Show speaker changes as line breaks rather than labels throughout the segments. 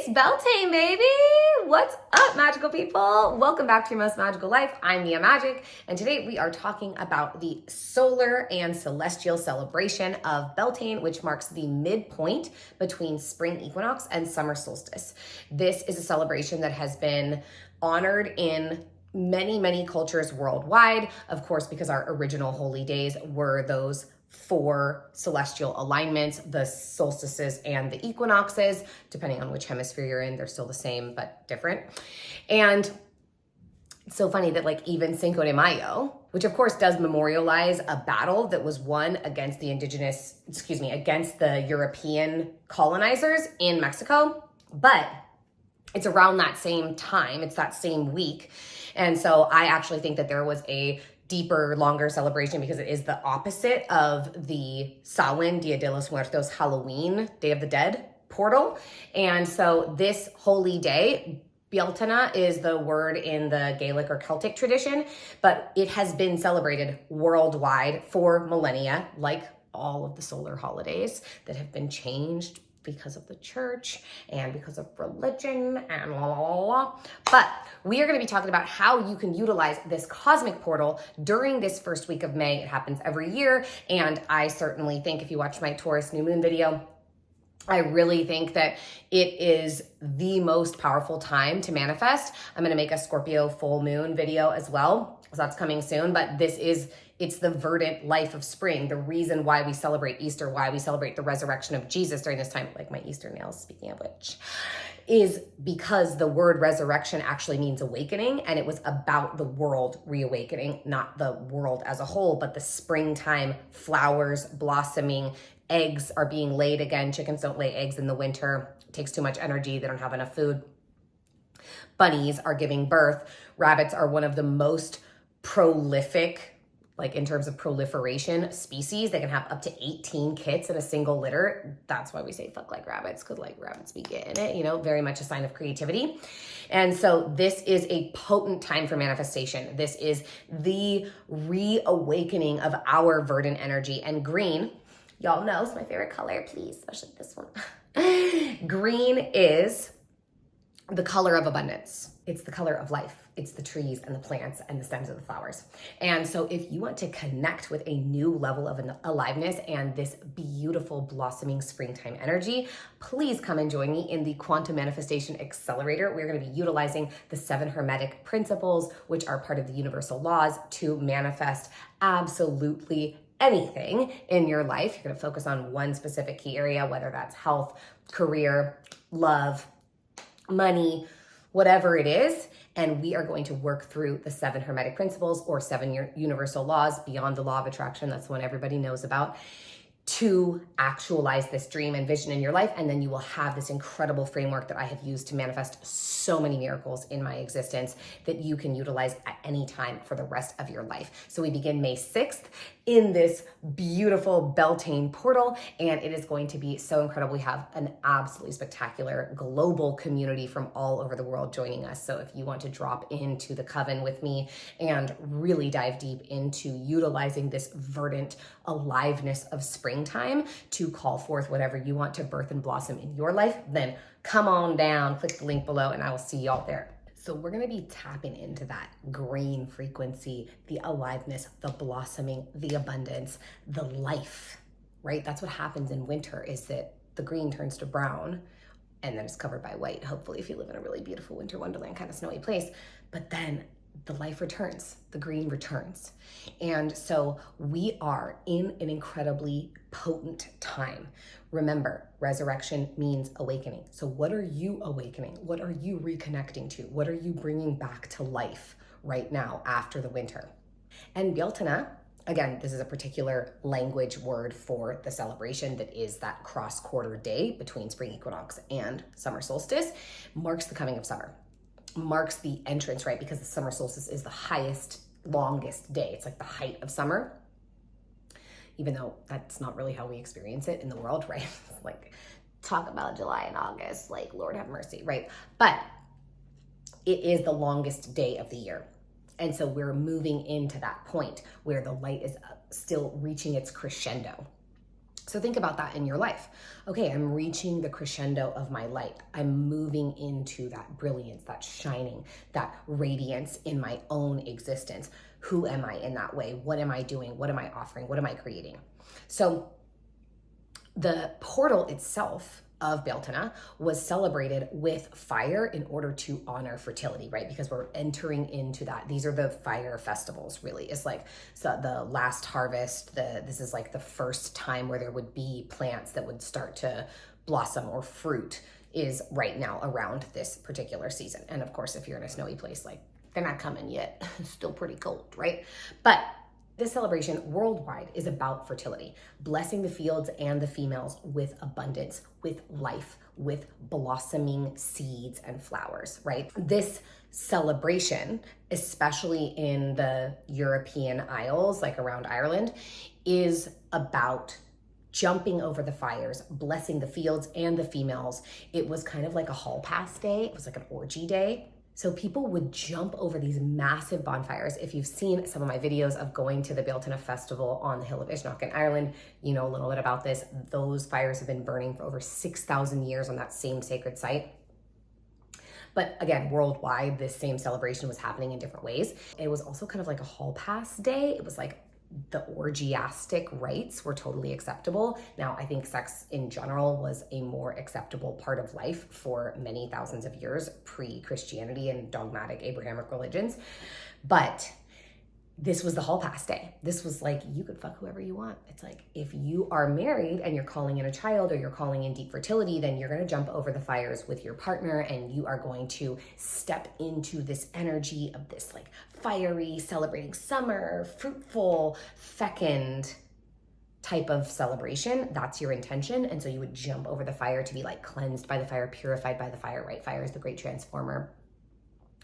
It's Beltane, baby! What's up, magical people? Welcome back to Your Most Magical Life. I'm Mia Magic, and today we are talking about the solar and celestial celebration of Beltane, which marks the midpoint between spring equinox and summer solstice. This is a celebration that has been honored in many cultures worldwide, of course, because our original holy days were those four celestial alignments, the solstices and the equinoxes. Depending on which hemisphere you're in, they're still the same but different. And it's so funny that even Cinco de Mayo, which of course does memorialize a battle that was won against the against the European colonizers in Mexico, but it's around that same time, it's that same week. And so I actually think that there was a deeper, longer celebration because it is the opposite of the Samhain, Dia de los Muertos, Halloween, Day of the Dead portal. And so this holy day, Beltane is the word in the Gaelic or Celtic tradition, but it has been celebrated worldwide for millennia, like all of the solar holidays that have been changed because of the church and because of religion and la la la la. But we are going to be talking about how you can utilize this cosmic portal during this first week of May. It happens every year, and I certainly think if you watch my Taurus new moon video, I really think that it is the most powerful time to manifest. I'm going to make a Scorpio full moon video as well, so that's coming soon, but it's the verdant life of spring, the reason why we celebrate Easter, why we celebrate the resurrection of Jesus during this time, like my Easter nails, speaking of which, is because the word resurrection actually means awakening, and it was about the world reawakening, not the world as a whole, but the springtime, flowers blossoming, eggs are being laid again. Chickens don't lay eggs in the winter. It takes too much energy. They don't have enough food. Bunnies are giving birth. Rabbits are one of the most prolific, in terms of proliferation, species. They can have up to 18 kits in a single litter. That's why we say fuck like rabbits, because rabbits be getting it, very much a sign of creativity. And so this is a potent time for manifestation. This is the reawakening of our verdant energy. And green, y'all know, is my favorite color, please, especially this one. Green is the color of abundance. It's the color of life. It's the trees and the plants and the stems of the flowers. And so if you want to connect with a new level of aliveness and this beautiful blossoming springtime energy, please come and join me in the Quantum Manifestation Accelerator. We're going to be utilizing the 7 Hermetic principles, which are part of the universal laws, to manifest absolutely anything in your life. You're going to focus on one specific key area, whether that's health, career, love, money, whatever it is. And we are going to work through the 7 Hermetic principles, or 7 universal laws beyond the law of attraction. That's the one everybody knows about, to actualize this dream and vision in your life. And then you will have this incredible framework that I have used to manifest so many miracles in my existence that you can utilize at any time for the rest of your life. So we begin May 6th in this beautiful Beltane portal, and it is going to be so incredible. We have an absolutely spectacular global community from all over the world joining us. So if you want to drop into the coven with me and really dive deep into utilizing this verdant aliveness of springtime to call forth whatever you want to birth and blossom in your life, then come on down, click the link below, and I will see y'all there. So we're going to be tapping into that green frequency, the aliveness, the blossoming, the abundance, the life, right? That's what happens in winter, is that the green turns to brown and then it's covered by white. Hopefully, if you live in a really beautiful winter wonderland, kind of snowy place, but then the life returns, the green returns. And so we are in an incredibly potent time. Remember, resurrection means awakening. So what are you awakening? What are you reconnecting to? What are you bringing back to life right now after the winter? And Beltane, again, this is a particular language word for the celebration that is that cross-quarter day between spring equinox and summer solstice, marks the coming of summer, marks the entrance, right? Because the summer solstice is the highest, longest day. It's like the height of summer, even though that's not really how we experience it in the world, right? Talk about July and August, Lord have mercy, right? But it is the longest day of the year. And so we're moving into that point where the light is still reaching its crescendo. So think about that in your life. Okay, I'm reaching the crescendo of my light. I'm moving into that brilliance, that shining, that radiance in my own existence. Who am I in that way? What am I doing? What am I offering? What am I creating? So the portal itself of Beltane was celebrated with fire in order to honor fertility, right? Because we're entering into that. These are the fire festivals, really. It's like the last harvest. This is like the first time where there would be plants that would start to blossom or fruit is right now around this particular season. And of course, if you're in a snowy place, like they're not coming yet. It's still pretty cold, right? But this celebration worldwide is about fertility, blessing the fields and the females with abundance, with life, with blossoming seeds and flowers, right? This celebration, especially in the European Isles, like around Ireland, is about jumping over the fires, blessing the fields and the females. It was kind of like a hall pass day. It was like an orgy day. So people would jump over these massive bonfires. If you've seen some of my videos of going to the Beltane Festival on the Hill of Ishnock in Ireland, you know a little bit about this. Those fires have been burning for over 6,000 years on that same sacred site. But again, worldwide, this same celebration was happening in different ways. It was also kind of like a hall pass day. It was like the orgiastic rites were totally acceptable. Now, I think sex in general was a more acceptable part of life for many thousands of years pre-Christianity and dogmatic Abrahamic religions. But this was the hall pass day. This was like, you could fuck whoever you want. It's like, if you are married and you're calling in a child or you're calling in deep fertility, then you're going to jump over the fires with your partner and you are going to step into this energy of this like fiery, celebrating summer, fruitful, fecund type of celebration. That's your intention. And so you would jump over the fire to be like cleansed by the fire, purified by the fire, right? Fire is the great transformer.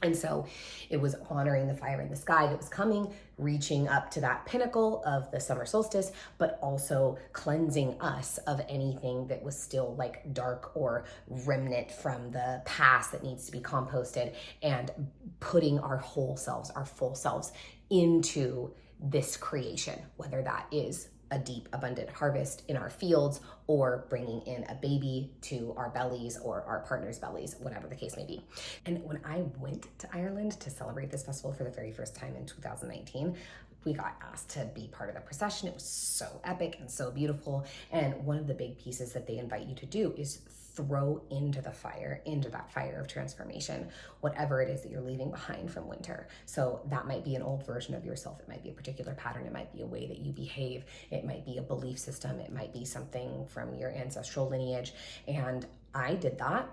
And so it was honoring the fire in the sky that was coming, reaching up to that pinnacle of the summer solstice, but also cleansing us of anything that was still like dark or remnant from the past that needs to be composted, and putting our whole selves, our full selves into this creation, whether that is a deep, abundant harvest in our fields or bringing in a baby to our bellies or our partner's bellies, whatever the case may be. And when I went to Ireland to celebrate this festival for the very first time in 2019, we got asked to be part of the procession. It was so epic and so beautiful. And one of the big pieces that they invite you to do is throw into the fire, into that fire of transformation, whatever it is that you're leaving behind from winter. So that might be an old version of yourself. It might be a particular pattern. It might be a way that you behave. It might be a belief system. It might be something from your ancestral lineage. And I did that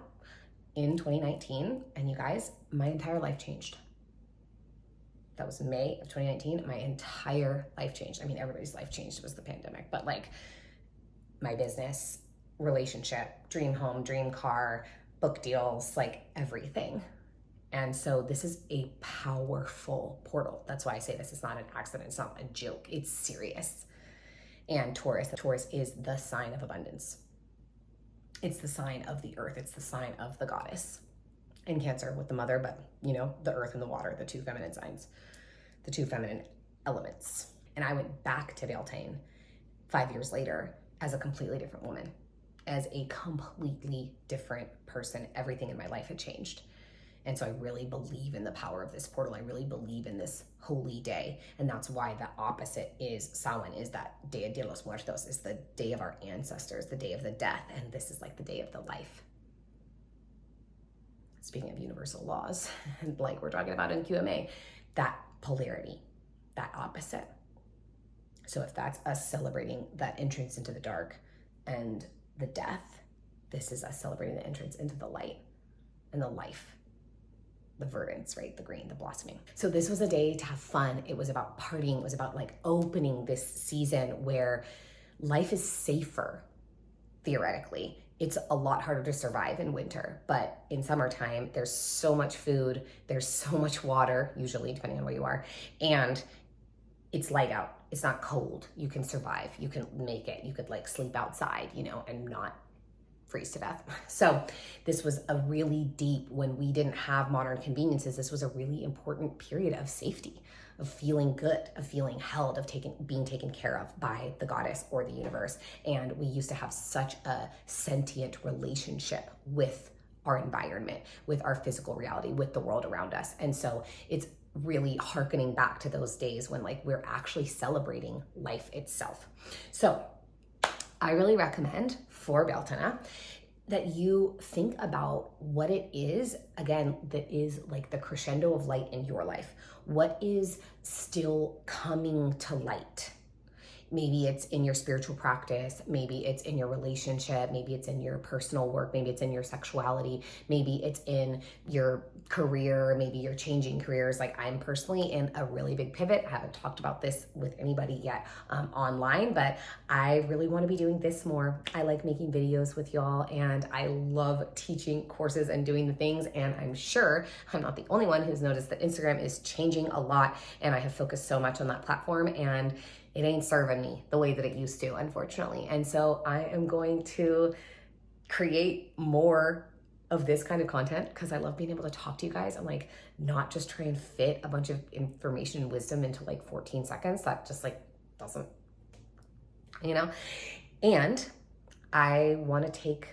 in 2019. And you guys, my entire life changed. That was May of 2019. My entire life changed. I mean, everybody's life changed. It was the pandemic, but like my business, relationship, dream home, dream car, book deals, like everything. And so this is a powerful portal. That's why I say this is not an accident. It's not a joke. It's serious. And Taurus is the sign of abundance. It's the sign of the earth. It's the sign of the goddess. And Cancer with the mother, but you know, the earth and the water, the two feminine signs, the two feminine elements. And I went back to Beltane 5 years later as a completely different woman, as a completely different person. Everything in my life had changed. And so I really believe in the power of this portal. I really believe in this holy day. And that's why the opposite is Samhain, is that Dia de los Muertos, is the day of our ancestors, the day of the death. And this is like the day of the life. Speaking of universal laws, and like we're talking about in QMA, that polarity, that opposite. So if that's us celebrating that entrance into the dark and the death, this is us celebrating the entrance into the light and the life, the verdance, right? The green, the blossoming. So this was a day to have fun. It was about partying. It was about like opening this season where life is safer, theoretically. It's a lot harder to survive in winter, but in summertime, there's so much food, there's so much water, usually depending on where you are, and it's light out. It's not cold. You can survive. You can make it. You could like sleep outside, you know, and not freeze to death. So this was a really deep, when we didn't have modern conveniences, this was a really important period of safety, of feeling good, of feeling held, of being taken care of by the goddess or the universe. And we used to have such a sentient relationship with our environment, with our physical reality, with the world around us. And so it's really hearkening back to those days when like we're actually celebrating life itself. So I really recommend for Beltane that you think about what it is, again, that is like the crescendo of light in your life. What is still coming to light? Maybe it's in your spiritual practice, maybe it's in your relationship, maybe it's in your personal work, maybe it's in your sexuality, maybe it's in your career, maybe you're changing careers. Like I'm personally in a really big pivot. I haven't talked about this with anybody yet online, but I really want to be doing this more. I like making videos with y'all and I love teaching courses and doing the things. And I'm sure I'm not the only one who's noticed that Instagram is changing a lot and I have focused so much on that platform and it ain't serving me the way that it used to, unfortunately. And so I am going to create more of this kind of content because I love being able to talk to you guys and like not just try and fit a bunch of information and wisdom into like 14 seconds. That just like doesn't, and I want to take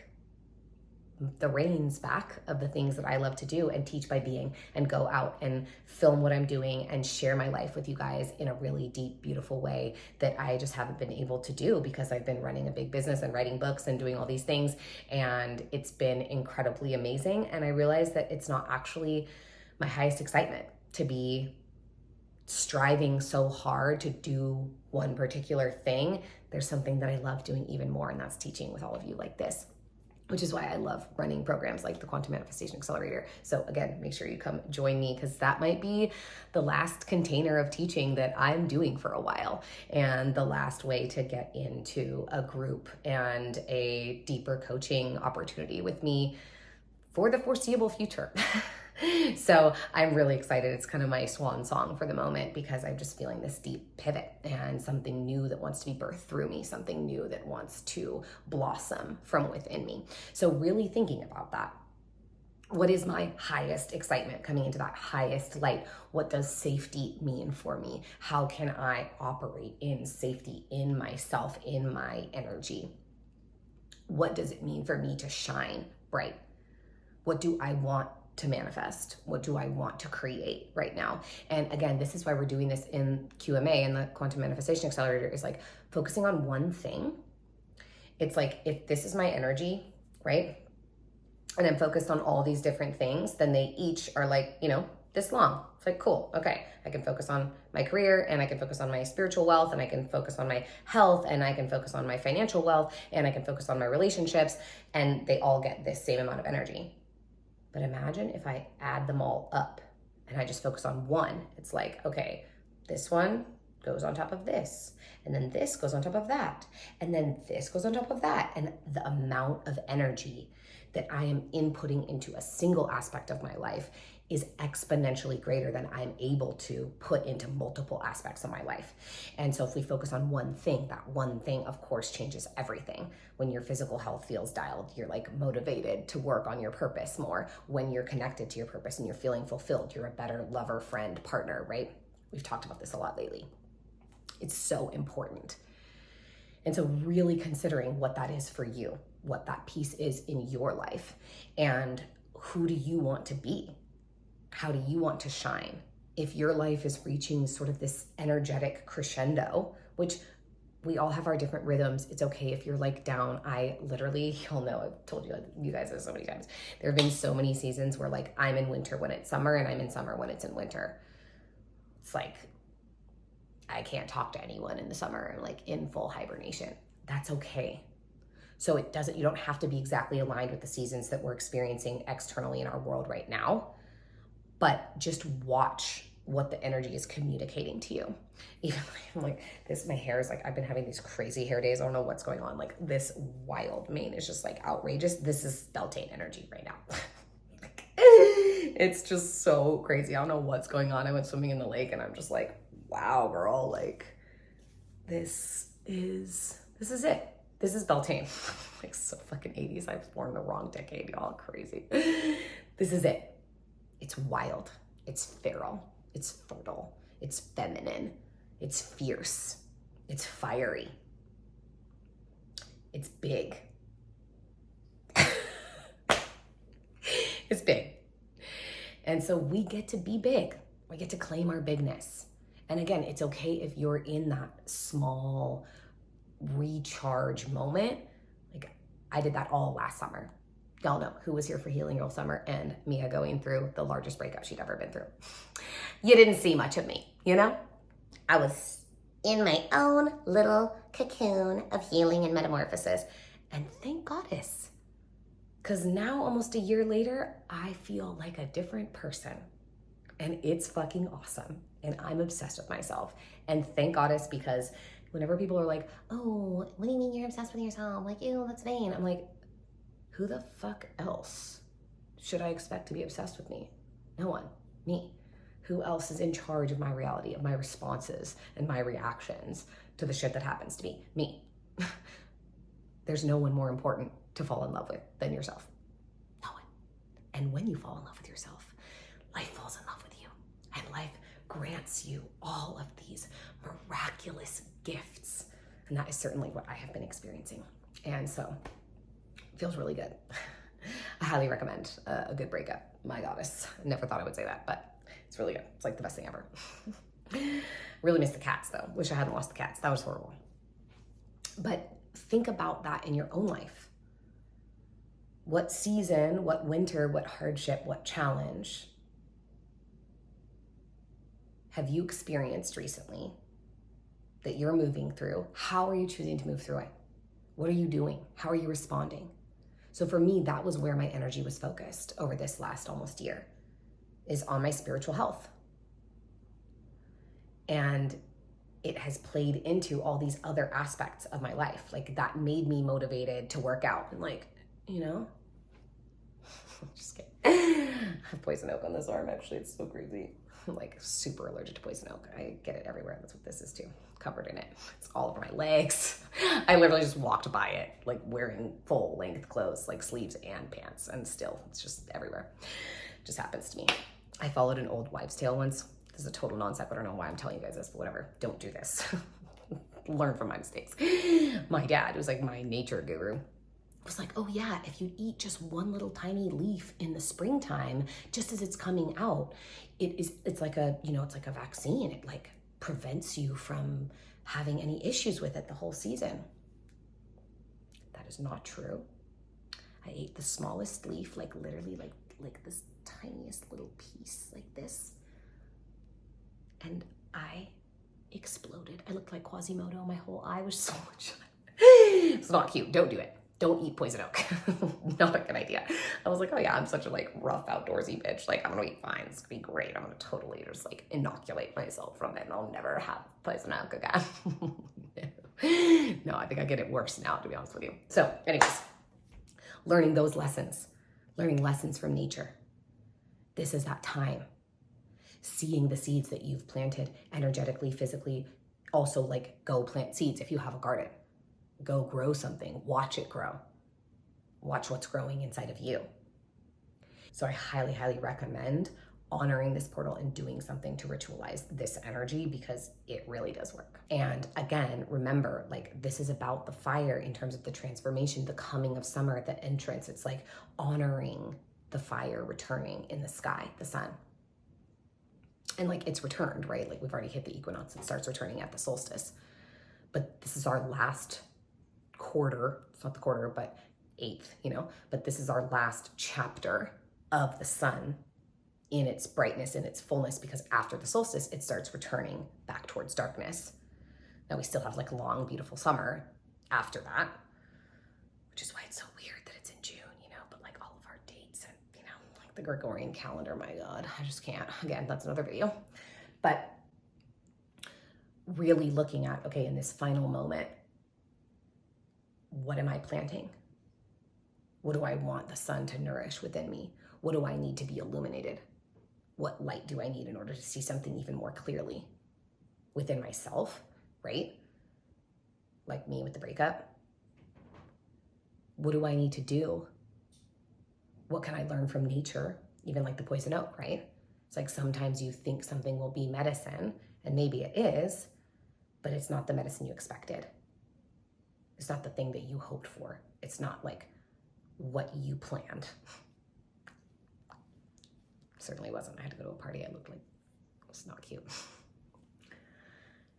the reins back of the things that I love to do and teach by being and go out and film what I'm doing and share my life with you guys in a really deep, beautiful way that I just haven't been able to do because I've been running a big business and writing books and doing all these things. And it's been incredibly amazing. And I realized that it's not actually my highest excitement to be striving so hard to do one particular thing. There's something that I love doing even more, and that's teaching with all of you like this, which is why I love running programs like the Quantum Manifestation Accelerator. So again, make sure you come join me because that might be the last container of teaching that I'm doing for a while and the last way to get into a group and a deeper coaching opportunity with me for the foreseeable future. So I'm really excited. It's kind of my swan song for the moment because I'm just feeling this deep pivot and something new that wants to be birthed through me, something new that wants to blossom from within me. So really thinking about that. What is my highest excitement coming into that highest light? What does safety mean for me? How can I operate in safety in myself, in my energy? What does it mean for me to shine bright? What do I want to manifest? What do I want to create right now? And again, this is why we're doing this in QMA and the Quantum Manifestation Accelerator is like focusing on one thing. It's like, if this is my energy, right? And I'm focused on all these different things, then they each are like, this long. It's like, cool. Okay. I can focus on my career and I can focus on my spiritual wealth and I can focus on my health and I can focus on my financial wealth and I can focus on my relationships, and they all get this same amount of energy. But imagine if I add them all up and I just focus on one. It's like, okay, this one goes on top of this, and then this goes on top of that, and then this goes on top of that. And the amount of energy that I am inputting into a single aspect of my life is exponentially greater than I'm able to put into multiple aspects of my life. And so if we focus on one thing, that one thing, of course, changes everything. When your physical health feels dialed, you're like motivated to work on your purpose more. When you're connected to your purpose and you're feeling fulfilled, you're a better lover, friend, partner, right? We've talked about this a lot lately. It's so important. And so really considering what that is for you, what that piece is in your life, and who do you want to be? How do you want to shine? If your life is reaching sort of this energetic crescendo, which we all have our different rhythms. It's okay if you're like down. I literally, you'll know, I've told you guys this so many times. There have been so many seasons where like I'm in winter when it's summer and I'm in summer when it's in winter. It's like, I can't talk to anyone in the summer. I'm like in full hibernation. That's okay. So you don't have to be exactly aligned with the seasons that we're experiencing externally in our world right now. But just watch what the energy is communicating to you. Even like this, my hair is like, I've been having these crazy hair days. I don't know what's going on. Like this wild mane is just like outrageous. This is Beltane energy right now. It's just so crazy. I don't know what's going on. I went swimming in the lake and I'm just like, wow, girl, like this is it. This is Beltane. Like so fucking 80s. I was born in the wrong decade, y'all. Crazy. This is it. It's wild. It's feral. It's fertile. It's feminine. It's fierce. It's fiery. It's big. It's big. And so we get to be big. We get to claim our bigness. And again, it's okay if you're in that small recharge moment. Like I did that all last summer. Y'all know who was here for Healing Girl Summer and Mia going through the largest breakup she'd ever been through. You didn't see much of me, you know? I was in my own little cocoon of healing and metamorphosis. And thank goddess. Because now, almost a year later, I feel like a different person. And it's fucking awesome. And I'm obsessed with myself. And thank goddess, because whenever people are like, oh, what do you mean you're obsessed with yourself? I'm like, ew, that's vain. I'm like, who the fuck else should I expect to be obsessed with me? No one. Me. Who else is in charge of my reality, of my responses and my reactions to the shit that happens to me? Me. There's no one more important to fall in love with than yourself. No one. And when you fall in love with yourself, life falls in love with you. And life grants you all of these miraculous gifts. And that is certainly what I have been experiencing. And so it feels really good. I highly recommend a good breakup. My goddess. I never thought I would say that, but it's really good. It's like the best thing ever. Really miss the cats though. Wish I hadn't lost the cats. That was horrible. But think about that in your own life. What season, what winter, what hardship, what challenge have you experienced recently that you're moving through? How are you choosing to move through it? What are you doing? How are you responding? So for me, that was where my energy was focused over this last almost year, is on my spiritual health. And it has played into all these other aspects of my life. Like that made me motivated to work out and like, you know, just kidding. I have poison oak on this arm, actually. It's so crazy. I'm like super allergic to poison oak. I get it everywhere. That's what this is too. Covered in it. It's all over my legs. I literally just walked by it, like wearing full length clothes, like sleeves and pants, and still it's just everywhere. It just happens to me. I followed an old wives' tale once. This is a total non-sequitur. I don't know why I'm telling you guys this, but whatever. Don't do this. Learn from my mistakes. My dad, who's like my nature guru, was like, oh yeah, if you eat just one little tiny leaf in the springtime, just as it's coming out, it's like a, you know, it's like a vaccine. It like prevents you from having any issues with it the whole season. That is not true. I ate the smallest leaf, like literally like this tiniest little piece like this. And I exploded. I looked like Quasimodo. My whole eye was so much. It's not cute. Don't do it. Don't eat poison oak. Not a good idea. I was like, oh yeah, I'm such a like rough outdoorsy bitch. Like I'm gonna be fine. It's gonna be great. I'm gonna totally just like inoculate myself from it and I'll never have poison oak again. No, I think I get it worse now, to be honest with you. So anyways, learning those lessons, learning lessons from nature. This is that time. Seeing the seeds that you've planted energetically, physically. Also like go plant seeds if you have a garden. Go grow something, watch it grow. Watch what's growing inside of you. So I highly, highly recommend honoring this portal and doing something to ritualize this energy because it really does work. And again, remember, like this is about the fire in terms of the transformation, the coming of summer at the entrance. It's like honoring the fire returning in the sky, the sun. And like it's returned, right? Like we've already hit the equinox. It starts returning at the solstice. But this is our last quarter. It's not the quarter, but eighth, you know? But this is our last chapter of the sun in its brightness, in its fullness, because after the solstice, it starts returning back towards darkness. Now we still have like a long, beautiful summer after that, which is why it's so weird that it's in June, you know? But like all of our dates and, you know, like the Gregorian calendar, my God, I just can't. Again, that's another video. But really looking at, okay, in this final moment, what am I planting? What do I want the sun to nourish within me? What do I need to be illuminated? What light do I need in order to see something even more clearly within myself, right? Like me with the breakup. What do I need to do? What can I learn from nature? Even like the poison oak, right? It's like sometimes you think something will be medicine, and maybe it is, but it's not the medicine you expected. It's not the thing that you hoped for. It's not like what you planned. Certainly wasn't. I had to go to a party. I looked like it was not cute.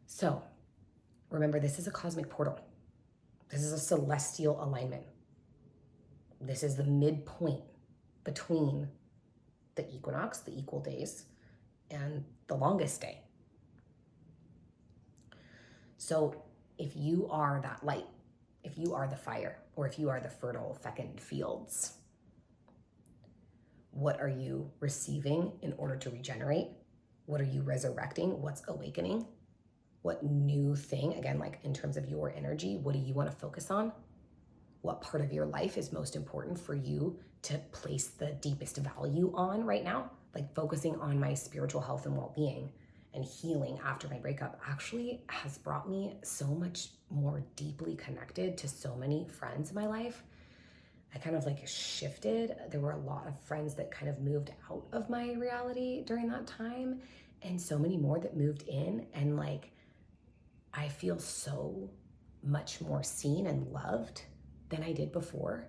So remember, this is a cosmic portal. This is a celestial alignment. This is the midpoint between the equinox, the equal days, and the longest day. So if you are that light, if you are the fire, or if you are the fertile, fecund fields, what are you receiving in order to regenerate? What are you resurrecting? What's awakening? What new thing, again, like in terms of your energy, what do you want to focus on? What part of your life is most important for you to place the deepest value on right now? Like focusing on my spiritual health and well-being and healing after my breakup actually has brought me so much more deeply connected to so many friends in my life. I kind of like shifted. There were a lot of friends that kind of moved out of my reality during that time, and so many more that moved in. And like, I feel so much more seen and loved than I did before.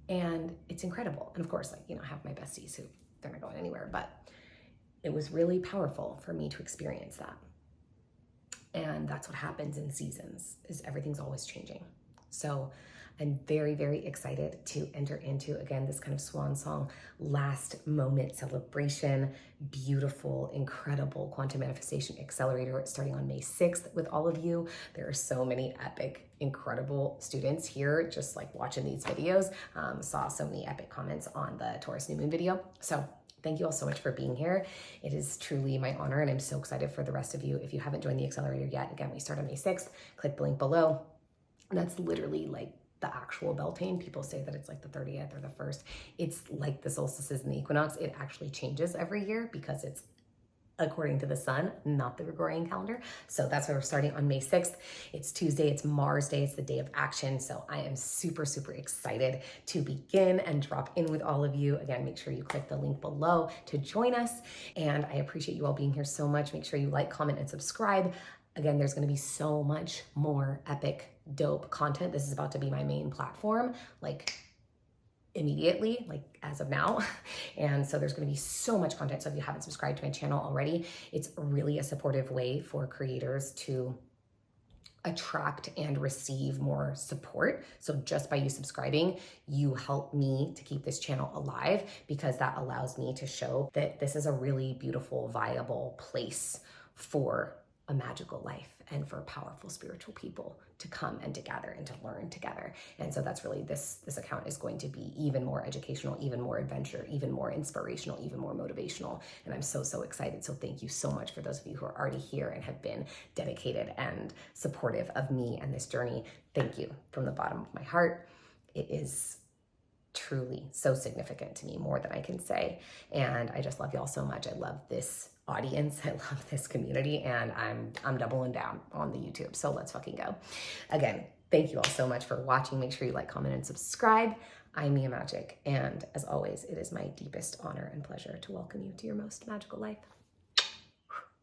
And it's incredible. And of course, like, you know, I have my besties who they're not going anywhere, but it was really powerful for me to experience that. And that's what happens in seasons, is everything's always changing. So I'm very, very excited to enter into, again, this kind of swan song, last moment celebration, beautiful, incredible quantum manifestation accelerator starting on May 6th with all of you. There are so many epic, incredible students here just like watching these videos. Saw so many epic comments on the Taurus new moon video. So thank you all so much for being here. It is truly my honor, and I'm so excited for the rest of you. If you haven't joined the accelerator yet, again, we start on May 6th. Click the link below. And that's literally like the actual Beltane. People say that it's like the 30th or the 1st. It's like the solstices and the equinox. It actually changes every year because it's according to the sun, not the Gregorian calendar. So that's why we're starting on May 6th. It's Tuesday, it's Mars Day, it's the day of action. So I am super, super excited to begin and drop in with all of you. Again, make sure you click the link below to join us. And I appreciate you all being here so much. Make sure you like, comment, and subscribe. Again, there's gonna be so much more epic, dope content. This is about to be my main platform, like immediately, like as of now. And so there's gonna be so much content. So if you haven't subscribed to my channel already, it's really a supportive way for creators to attract and receive more support. So just by you subscribing, you help me to keep this channel alive, because that allows me to show that this is a really beautiful, viable place for a magical life and for powerful spiritual people to come and to gather and to learn together. And so that's really, this account is going to be even more educational, even more adventure, even more inspirational, even more motivational. And I'm so, so excited. So thank you so much for those of you who are already here and have been dedicated and supportive of me and this journey. Thank you from the bottom of my heart. It is truly so significant to me, more than I can say. And I just love y'all so much. I love this audience. I love this community, and I'm doubling down on the YouTube. So let's fucking go. Again, thank you all so much for watching. Make sure you like, comment, and subscribe. I'm Mia Magic, and as always, it is my deepest honor and pleasure to welcome you to your most magical life.